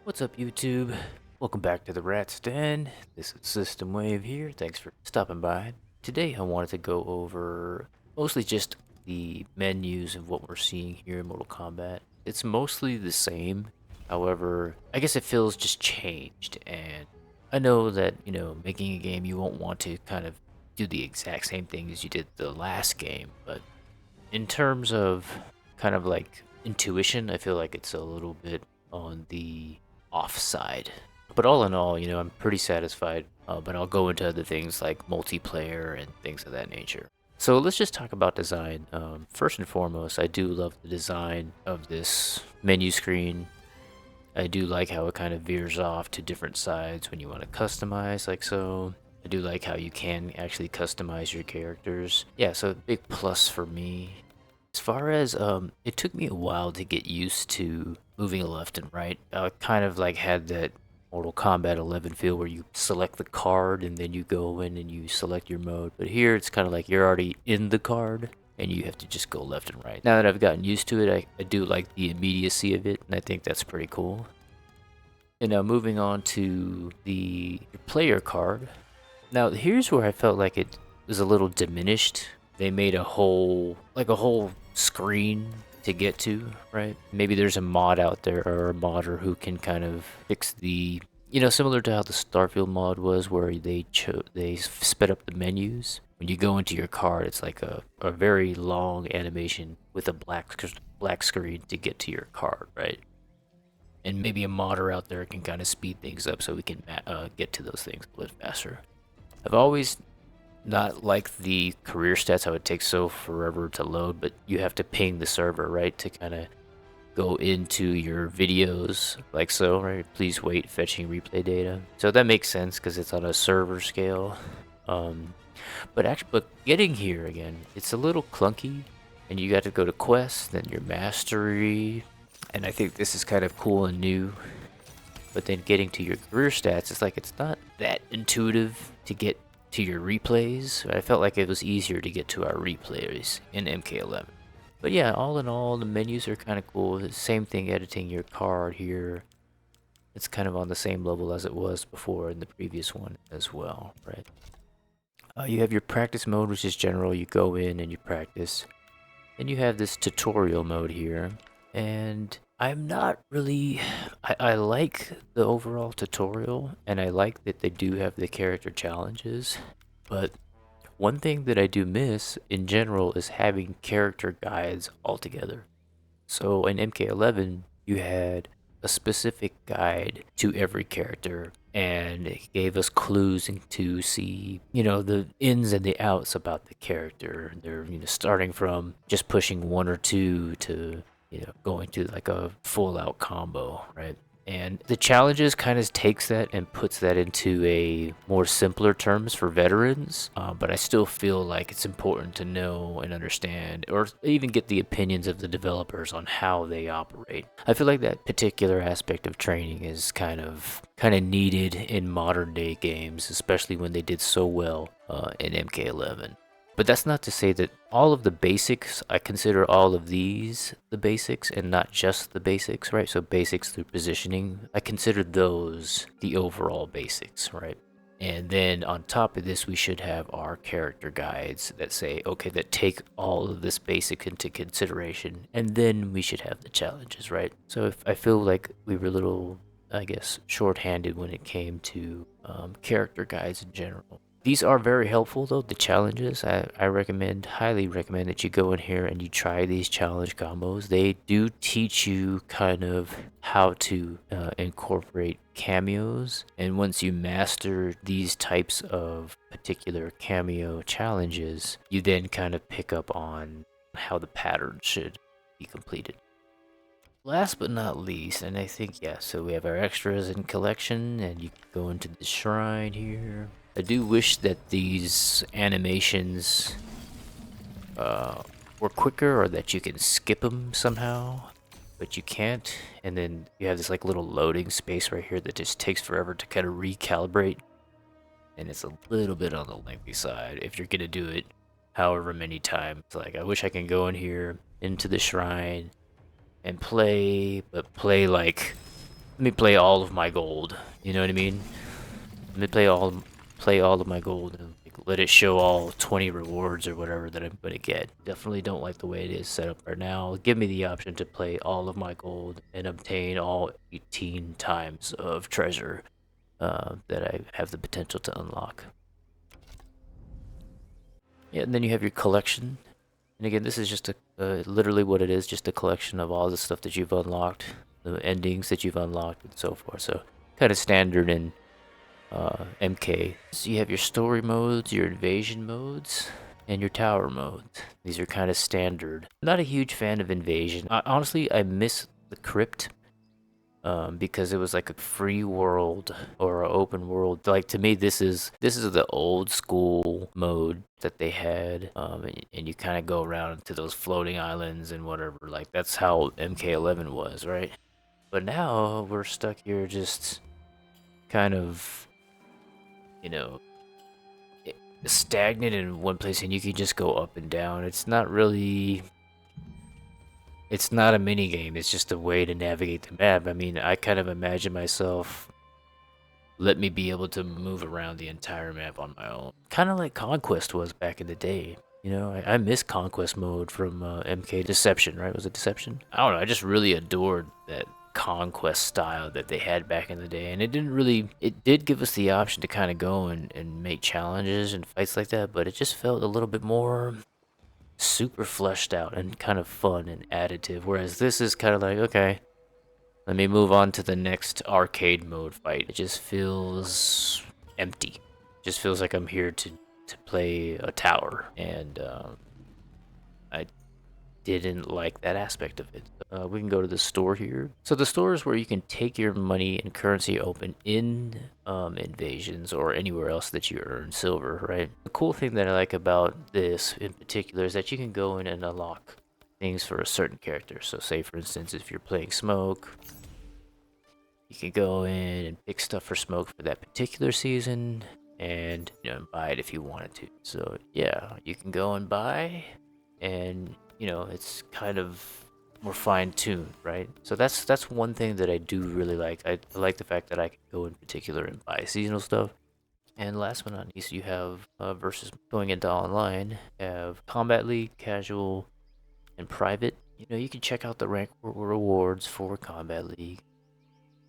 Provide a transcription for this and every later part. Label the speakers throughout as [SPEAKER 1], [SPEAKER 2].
[SPEAKER 1] What's up, YouTube? Welcome back to the Rat's Den. This is System Wave here. Thanks for stopping by. Today I wanted to go over mostly just the menus of what we're seeing here in Mortal Kombat. It's mostly the same. However, I guess it feels just changed, and I know that, making a game you won't want to kind of do the exact same thing as you did the last game, but in terms of kind of like intuition, I feel like it's a little bit on the offside. But all in all, I'm pretty satisfied. But I'll go into other things like multiplayer and things of that nature. So let's just talk about design. First and foremost, I do love the design of this menu screen. I do like how it kind of veers off to different sides when you want to customize, like so. I do like how you can actually customize your characters. Yeah, so big plus for me. As far as, it took me a while to get used to moving left and right. I kind of like had that Mortal Kombat 11 feel where you select the card and then you go in and you select your mode. But here it's kind of like you're already in the card and you have to just go left and right. Now that I've gotten used to it, I do like the immediacy of it, and I think that's pretty cool. And now moving on to the player card. Now here's where I felt like it was a little diminished. They made a whole screen to get to, right? Maybe there's a mod out there or a modder who can kind of fix the, similar to how the Starfield mod was, where they sped up the menus. When you go into your card, it's like a very long animation with a black screen to get to your card, right? And maybe a modder out there can kind of speed things up so we can get to those things a little faster. I've always not like the career stats, how it takes so forever to load, but you have to ping the server, right, to kind of go into your videos, like so, right? Please wait, fetching replay data. So that makes sense because it's on a server scale. But getting here again, it's a little clunky, and you got to go to quest, then your mastery, and I think this is kind of cool and new. But then getting to your career stats, it's like it's not that intuitive to get to your replays. I felt like it was easier to get to our replays in MK11. But yeah, all in all, the menus are kind of cool. The same thing editing your card here. It's kind of on the same level as it was before in the previous one as well, right? You have your practice mode, which is general. You go in and you practice. Then you have this tutorial mode here. And I'm not really... I like the overall tutorial, and I like that they do have the character challenges, but one thing that I do miss in general is having character guides altogether. So in MK11, you had a specific guide to every character, and it gave us clues to see, the ins and the outs about the character. They're, starting from just pushing one or two to going to like a full out combo, right? And the challenges kind of takes that and puts that into a more simpler terms for veterans. But I still feel like it's important to know and understand, or even get the opinions of the developers on how they operate. I feel like that particular aspect of training is kind of needed in modern day games, especially when they did so well in MK11. But that's not to say that all of the basics, I consider all of these the basics and not just the basics, right? So basics through positioning, I consider those the overall basics, right? And then on top of this, we should have our character guides that say, okay, that take all of this basic into consideration. And then we should have the challenges, right? So if I feel like we were a little, I guess, shorthanded when it came to character guides in general. These are very helpful though, the challenges. I highly recommend that you go in here and you try these challenge combos. They do teach you kind of how to incorporate cameos. And once you master these types of particular cameo challenges, you then kind of pick up on how the pattern should be completed. Last but not least, and I think, yeah, so we have our extras in collection, and you can go into the shrine here. I do wish that these animations were quicker, or that you can skip them somehow, but you can't. And then you have this like little loading space right here that just takes forever to kind of recalibrate, and it's a little bit on the lengthy side if you're gonna do it however many times. Like, I wish I can go in here into the shrine and play, but play like let me play all of my gold. You know what I mean? Let me play all of my gold and like, let it show all 20 rewards or whatever that I'm gonna get. Definitely don't like the way it is set up right now. Give me the option to play all of my gold and obtain all 18 times of treasure that I have the potential to unlock. Yeah, and then you have your collection. And again, this is just literally what it is, just a collection of all the stuff that you've unlocked, the endings that you've unlocked, and so forth. So kind of standard in MK. So you have your story modes, your invasion modes, and your tower modes. These are kind of standard. Not a huge fan of invasion. Honestly, I miss the crypt because it was like a free world or an open world. Like to me, this is the old school mode that they had, and you kind of go around to those floating islands and whatever. Like that's how MK11 was, right? But now we're stuck here, just kind of, you know, stagnant in one place, and you can just go up and down. It's not really. It's not a mini game. It's just a way to navigate the map. I mean, I kind of imagine myself let me be able to move around the entire map on my own. Kind of like Conquest was back in the day. You know, I miss Conquest mode from MK Deception, right? Was it Deception? I don't know. I just really adored that Conquest style that they had back in the day. And it did give us the option to kind of go and make challenges and fights like that, but it just felt a little bit more super fleshed out and kind of fun and additive. Whereas this is kind of like, okay, let me move on to the next arcade mode fight. It just feels empty. It just feels like I'm here to play a tower, and I didn't like that aspect of it. We can go to the store here. So the store is where you can take your money and currency open in invasions or anywhere else that you earn silver, right? The cool thing that I like about this in particular is that you can go in and unlock things for a certain character. So say for instance, if you're playing Smoke, you can go in and pick stuff for Smoke for that particular season and, you know, buy it if you wanted to. So yeah, you can go and buy, and you know, it's kind of more fine-tuned, right? So that's one thing that I do really like. I like the fact that I can go in particular and buy seasonal stuff. And last but not least, you have versus going into online, you have Combat League, Casual, and Private. You know, you can check out the rank rewards for Combat League,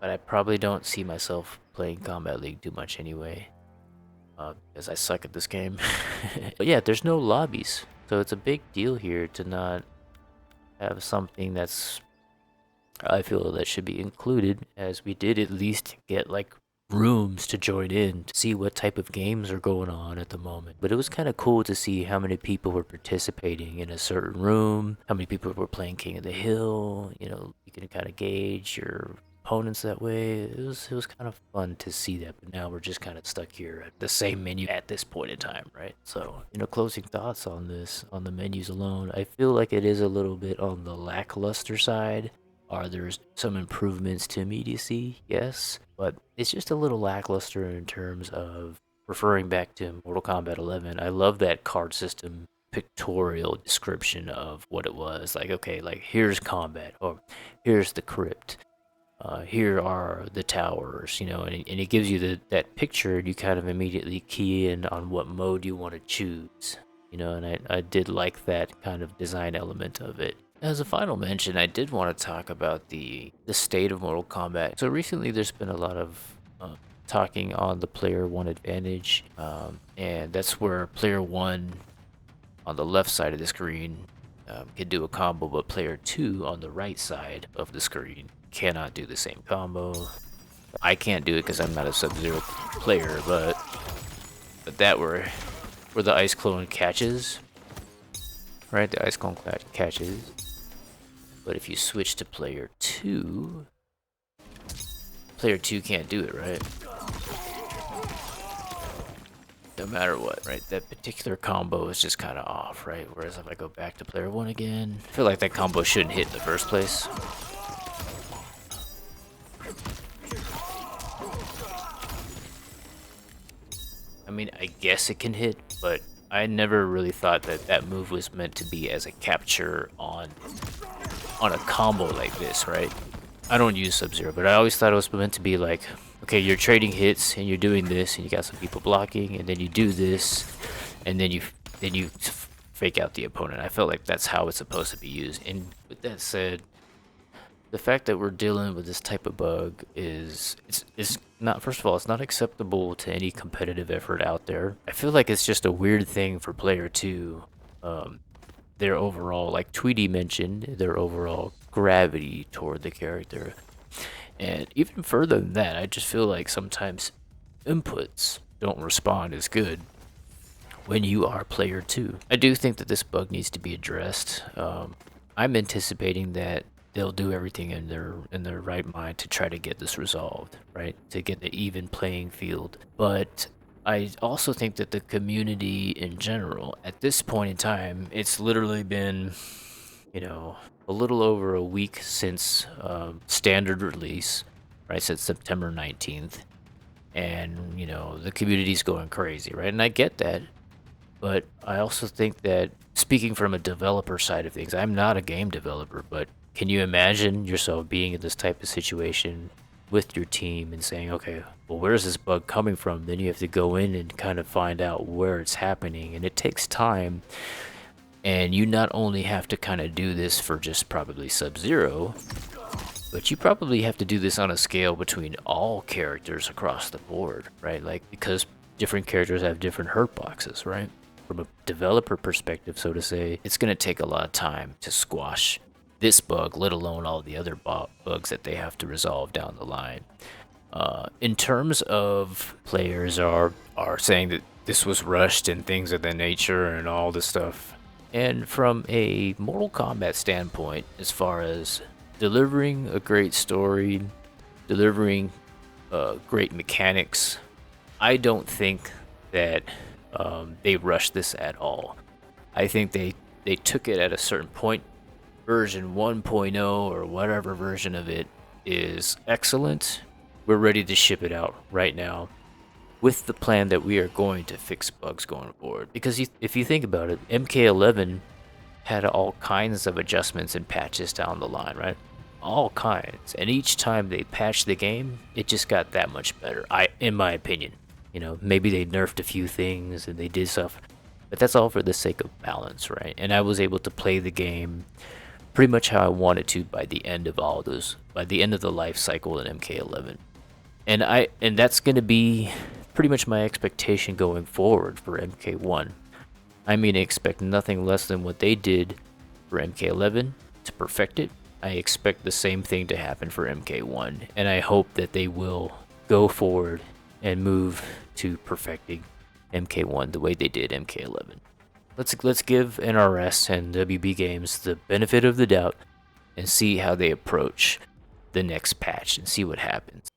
[SPEAKER 1] but I probably don't see myself playing Combat League too much anyway, because I suck at this game. But yeah, there's no lobbies. So it's a big deal here to not have something that's, I feel that should be included, as we did at least get like rooms to join in to see what type of games are going on at the moment. But it was kind of cool to see how many people were participating in a certain room, how many people were playing King of the Hill. You know, you can kind of gauge your opponents that way. It was kind of fun to see that, but now we're just kind of stuck here at the same menu at this point in time, right? So, you know, closing thoughts on this, on the menus alone, I feel like it is a little bit on the lackluster side. Are there some improvements to immediacy? Yes, but it's just a little lackluster in terms of referring back to Mortal Kombat 11. I love that card system pictorial description of what it was. Like, okay, like here's combat, or here's the crypt, here are the towers, you know, and it gives you that picture, and you kind of immediately key in on what mode you want to choose, you know, and I did like that kind of design element of it. As a final mention, I did want to talk about the state of Mortal Kombat. So recently there's been a lot of talking on the player one advantage, and that's where player one on the left side of the screen can do a combo, but player two on the right side of the screen cannot do the same combo. I can't do it because I'm not a Sub-Zero player, but that where the ice clone catches, right? The ice clone catches. But if you switch to player two can't do it, right? No matter what, right? That particular combo is just kind of off, right? Whereas if I go back to player one again, I feel like that combo shouldn't hit in the first place. I mean, I guess it can hit, but I never really thought that move was meant to be as a capture on a combo like this, right? I don't use Sub-Zero, but I always thought it was meant to be like, okay, you're trading hits and you're doing this, and you got some people blocking, and then you do this, and then you fake out the opponent. I felt like that's how it's supposed to be used. And with that said, the fact that we're dealing with this type of bug is not, first of all, it's not acceptable to any competitive effort out there. I feel like it's just a weird thing for player two. Their overall, like Tweety mentioned, their overall gravity toward the character. And even further than that, I just feel like sometimes inputs don't respond as good when you are player two. I do think that this bug needs to be addressed. I'm anticipating that they'll do everything in their right mind to try to get this resolved, right? To get the even playing field. But I also think that the community in general, at this point in time, it's literally been, you know, a little over a week since standard release, right? Since September 19th. And, you know, the community's going crazy, right? And I get that. But I also think that, speaking from a developer side of things, I'm not a game developer, but can you imagine yourself being in this type of situation with your team and saying, okay, well, where's this bug coming from? Then you have to go in and kind of find out where it's happening, and it takes time. And you not only have to kind of do this for just probably Sub-Zero, but you probably have to do this on a scale between all characters across the board, right? Like, because different characters have different hurt boxes, right? From a developer perspective, so to say, it's going to take a lot of time to squash this bug, let alone all the other bugs that they have to resolve down the line. In terms of players are saying that this was rushed and things of that nature and all this stuff. And from a Mortal Kombat standpoint, as far as delivering a great story, delivering great mechanics, I don't think that they rushed this at all. I think they took it at a certain point. Version 1.0 or whatever version of it is excellent. We're ready to ship it out right now with the plan that we are going to fix bugs going forward. Because if you think about it, MK11 had all kinds of adjustments and patches down the line, right? All kinds. And each time they patched the game, it just got that much better, in my opinion. You know, maybe they nerfed a few things and they did stuff, but that's all for the sake of balance, right? And I was able to play the game pretty much how I wanted to by the end of all those, by the end of the life cycle in MK11. And that's going to be pretty much my expectation going forward for MK1. I mean, I expect nothing less than what they did for MK11 to perfect it. I expect the same thing to happen for MK1, and I hope that they will go forward and move to perfecting MK1 the way they did MK11. Let's give NRS and WB Games the benefit of the doubt and see how they approach the next patch and see what happens.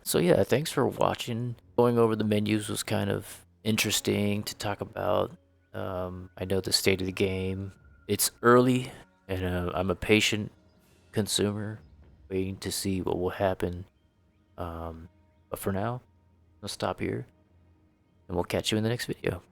[SPEAKER 1] So yeah, thanks for watching. Going over the menus was kind of interesting to talk about. I know the state of the game. It's early, and I'm a patient consumer, waiting to see what will happen. But for now, I'll stop here, and we'll catch you in the next video.